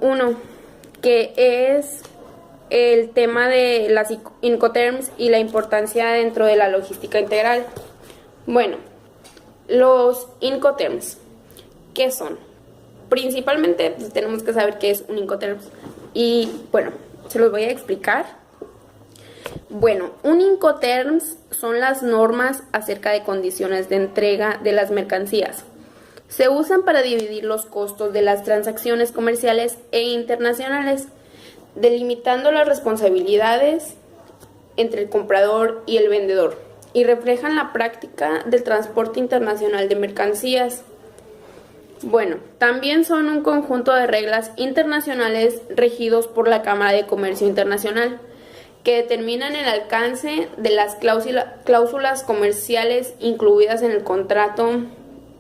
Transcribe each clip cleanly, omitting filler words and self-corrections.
Uno, que es el tema de las Incoterms y la importancia dentro de la logística integral. Bueno, los Incoterms, ¿qué son? Principalmente pues, tenemos que saber qué es un Incoterms y bueno, se los voy a explicar. Bueno, un Incoterms son las normas acerca de condiciones de entrega de las mercancías. Se usan para dividir los costos de las transacciones comerciales e internacionales, delimitando las responsabilidades entre el comprador y el vendedor, y reflejan la práctica del transporte internacional de mercancías. Bueno, también son un conjunto de reglas internacionales regidos por la Cámara de Comercio Internacional, que determinan el alcance de las cláusulas comerciales incluidas en el contrato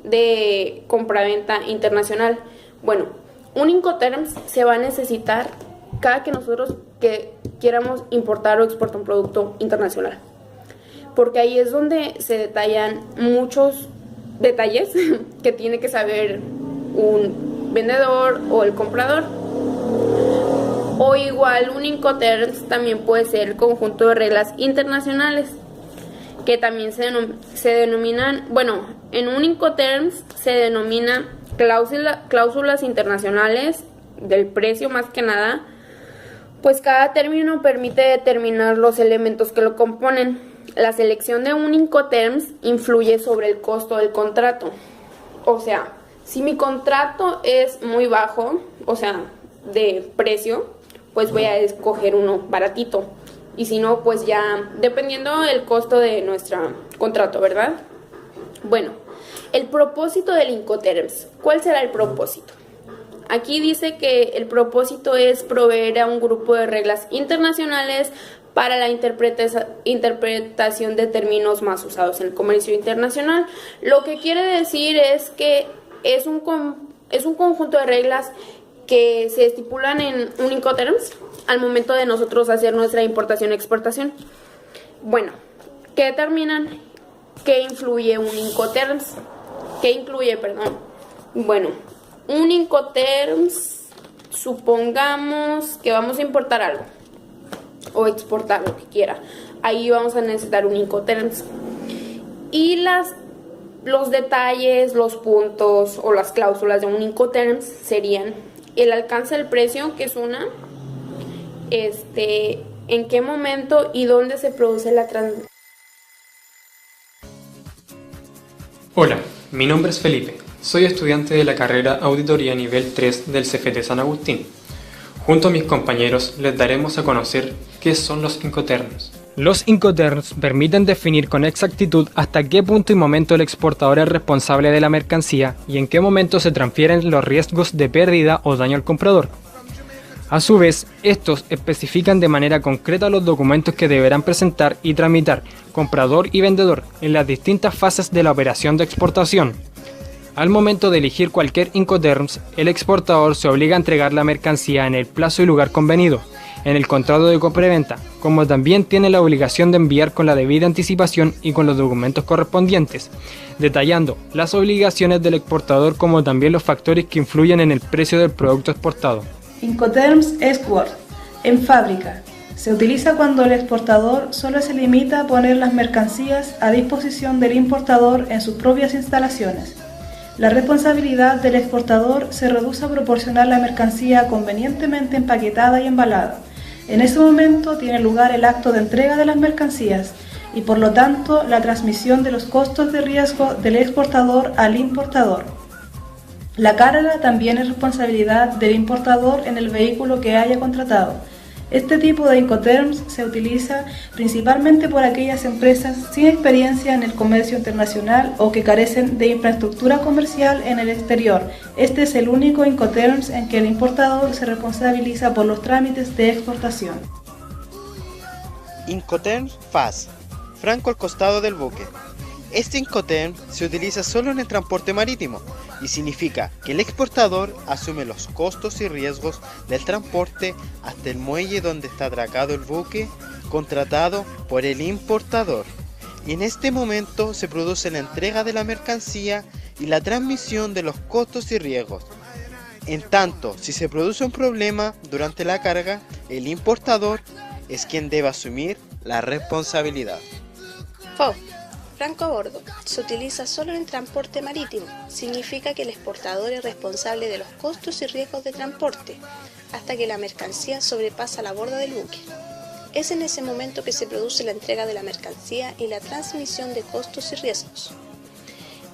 de compraventa internacional. Bueno, un Incoterms se va a necesitar cada que nosotros quieramos importar o exportar un producto internacional, porque ahí es donde se detallan muchos detalles que tiene que saber un vendedor o el comprador. O igual un Incoterms también puede ser el conjunto de reglas internacionales que también se denominan, bueno, en un Incoterms se denomina cláusulas internacionales del precio más que nada, pues cada término permite determinar los elementos que lo componen. La selección de un Incoterms influye sobre el costo del contrato. O sea, si mi contrato es muy bajo, o sea, de precio, pues voy a escoger uno baratito. Y si no, pues ya, dependiendo del costo de nuestro contrato, ¿verdad? Bueno, el propósito del Incoterms. ¿Cuál será el propósito? Aquí dice que el propósito es proveer a un grupo de reglas internacionales para la interpretación de términos más usados en el comercio internacional. Lo que quiere decir es que es un conjunto de reglas que se estipulan en un Incoterms al momento de nosotros hacer nuestra importación y exportación. Bueno, ¿qué determinan? ¿Qué influye un Incoterms? ¿Qué incluye, perdón? Bueno, un Incoterms, supongamos que vamos a importar algo o exportar lo que quiera. Ahí vamos a necesitar un Incoterms. Y los detalles, los puntos o las cláusulas de un Incoterms serían el alcance del precio, que es una, en qué momento y dónde se produce la transacción. Hola, mi nombre es Felipe, soy estudiante de la carrera Auditoría Nivel 3 del CFT San Agustín. Junto a mis compañeros les daremos a conocer qué son los Incoterms. Los Incoterms permiten definir con exactitud hasta qué punto y momento el exportador es responsable de la mercancía y en qué momento se transfieren los riesgos de pérdida o daño al comprador. A su vez, estos especifican de manera concreta los documentos que deberán presentar y tramitar comprador y vendedor en las distintas fases de la operación de exportación. Al momento de elegir cualquier Incoterms, el exportador se obliga a entregar la mercancía en el plazo y lugar convenido en el contrato de compraventa, como también tiene la obligación de enviar con la debida anticipación y con los documentos correspondientes, detallando las obligaciones del exportador como también los factores que influyen en el precio del producto exportado. Incoterms Export. En fábrica. Se utiliza cuando el exportador solo se limita a poner las mercancías a disposición del importador en sus propias instalaciones. La responsabilidad del exportador se reduce a proporcionar la mercancía convenientemente empaquetada y embalada. En ese momento tiene lugar el acto de entrega de las mercancías y por lo tanto la transmisión de los costos de riesgo del exportador al importador. La carga también es responsabilidad del importador en el vehículo que haya contratado. Este tipo de Incoterms se utiliza principalmente por aquellas empresas sin experiencia en el comercio internacional o que carecen de infraestructura comercial en el exterior. Este es el único Incoterms en que el importador se responsabiliza por los trámites de exportación. Incoterms FAS, franco al costado del buque. Este Incoterm se utiliza solo en el transporte marítimo y significa que el exportador asume los costos y riesgos del transporte hasta el muelle donde está atracado el buque contratado por el importador. Y en este momento se produce la entrega de la mercancía y la transmisión de los costos y riesgos. En tanto, si se produce un problema durante la carga, el importador es quien debe asumir la responsabilidad. FOB, franco a bordo, se utiliza solo en transporte marítimo. Significa que el exportador es responsable de los costos y riesgos de transporte hasta que la mercancía sobrepasa la borda del buque. Es en ese momento que se produce la entrega de la mercancía y la transmisión de costos y riesgos.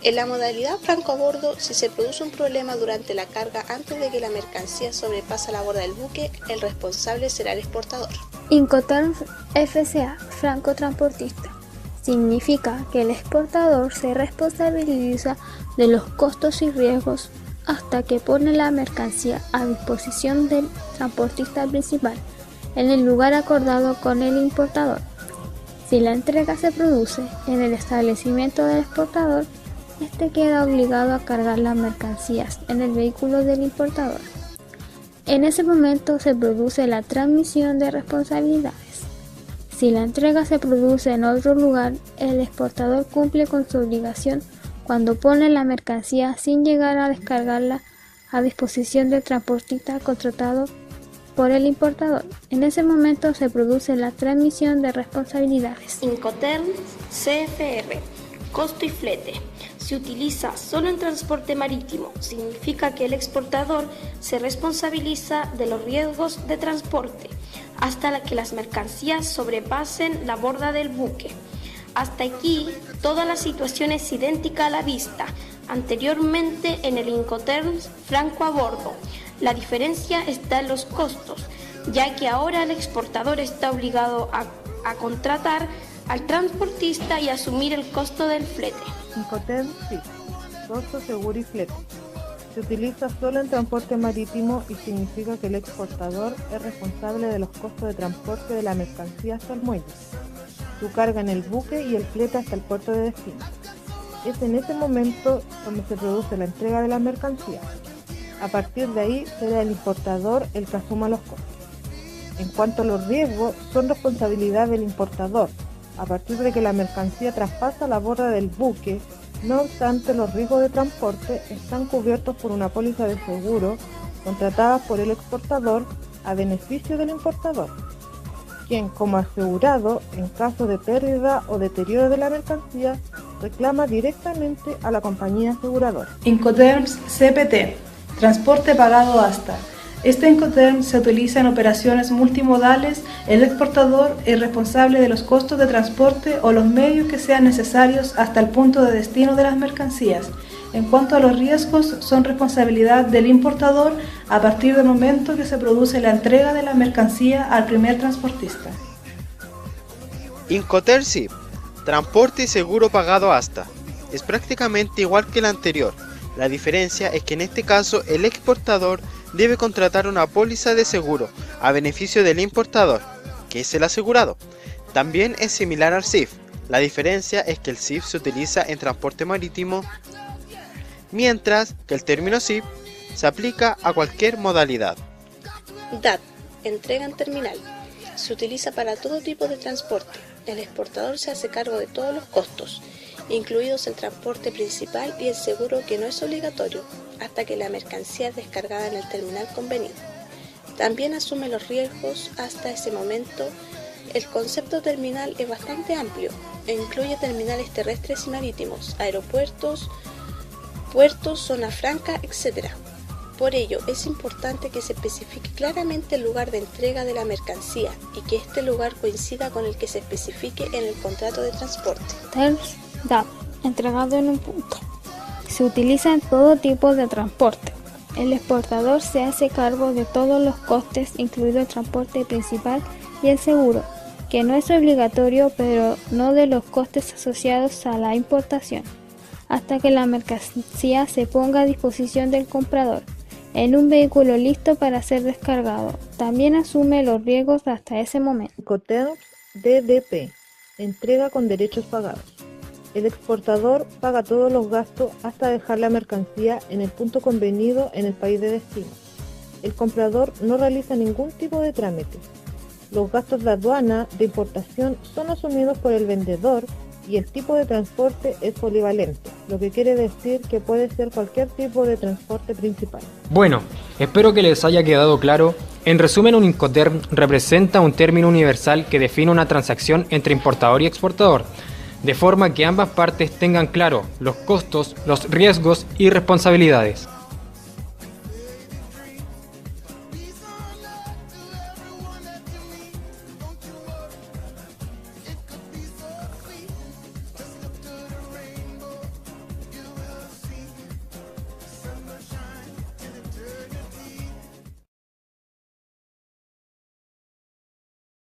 En la modalidad franco a bordo, si se produce un problema durante la carga antes de que la mercancía sobrepasa la borda del buque, el responsable será el exportador. Incoterms FCA, franco transportista. Significa que el exportador se responsabiliza de los costos y riesgos hasta que pone la mercancía a disposición del transportista principal en el lugar acordado con el importador. Si la entrega se produce en el establecimiento del exportador, este queda obligado a cargar las mercancías en el vehículo del importador. En ese momento se produce la transmisión de responsabilidades. Si la entrega se produce en otro lugar, el exportador cumple con su obligación cuando pone la mercancía sin llegar a descargarla a disposición del transportista contratado por el importador. En ese momento se produce la transmisión de responsabilidades. Incoterms CFR, costo y flete. Se utiliza solo en transporte marítimo. Significa que el exportador se responsabiliza de los riesgos de transporte hasta que las mercancías sobrepasen la borda del buque. Hasta aquí, toda la situación es idéntica a la vista anteriormente en el Incoterms franco a bordo. La diferencia está en los costos, ya que ahora el exportador está obligado a contratar al transportista y asumir el costo del flete. Incoterms SIF, costo, seguro y flete. Se utiliza solo en transporte marítimo y significa que el exportador es responsable de los costos de transporte de la mercancía hasta el muelle, su carga en el buque y el flete hasta el puerto de destino. Es en ese momento donde se produce la entrega de la mercancía. A partir de ahí será el importador el que asuma los costos. En cuanto a los riesgos, son responsabilidad del importador, a partir de que la mercancía traspasa la borda del buque. No obstante, los riesgos de transporte están cubiertos por una póliza de seguro contratada por el exportador a beneficio del importador, quien como asegurado, en caso de pérdida o deterioro de la mercancía, reclama directamente a la compañía aseguradora. Incoterms CPT, transporte pagado hasta. Este Incoterms se utiliza en operaciones multimodales. El exportador es responsable de los costos de transporte o los medios que sean necesarios hasta el punto de destino de las mercancías. En cuanto a los riesgos, son responsabilidad del importador a partir del momento que se produce la entrega de la mercancía al primer transportista. Incoterms SIF, transporte y seguro pagado hasta. Es prácticamente igual que el anterior. La diferencia es que en este caso el exportador debe contratar una póliza de seguro a beneficio del importador, que es el asegurado. También es similar al SIF. La diferencia es que el SIF se utiliza en transporte marítimo, mientras que el término SIF se aplica a cualquier modalidad. DAT, entrega en terminal. Se utiliza para todo tipo de transporte. El exportador se hace cargo de todos los costos, incluidos el transporte principal y el seguro, que no es obligatorio hasta que la mercancía es descargada en el terminal convenido. También asume los riesgos hasta ese momento. El concepto terminal es bastante amplio e incluye terminales terrestres y marítimos, aeropuertos, puertos, zona franca, etc. Por ello, es importante que se especifique claramente el lugar de entrega de la mercancía y que este lugar coincida con el que se especifique en el contrato de transporte. Terms DAT, entregado en un punto. Se utiliza en todo tipo de transporte. El exportador se hace cargo de todos los costes, incluido el transporte principal y el seguro, que no es obligatorio, pero no de los costes asociados a la importación, hasta que la mercancía se ponga a disposición del comprador en un vehículo listo para ser descargado. También asume los riesgos hasta ese momento. Incoterms DDP, entrega con derechos pagados. El exportador paga todos los gastos hasta dejar la mercancía en el punto convenido en el país de destino. El comprador no realiza ningún tipo de trámite. Los gastos de aduana de importación son asumidos por el vendedor y el tipo de transporte es polivalente, lo que quiere decir que puede ser cualquier tipo de transporte principal. Bueno, espero que les haya quedado claro. En resumen, un Incoterm representa un término universal que define una transacción entre importador y exportador, de forma que ambas partes tengan claro los costos, los riesgos y responsabilidades.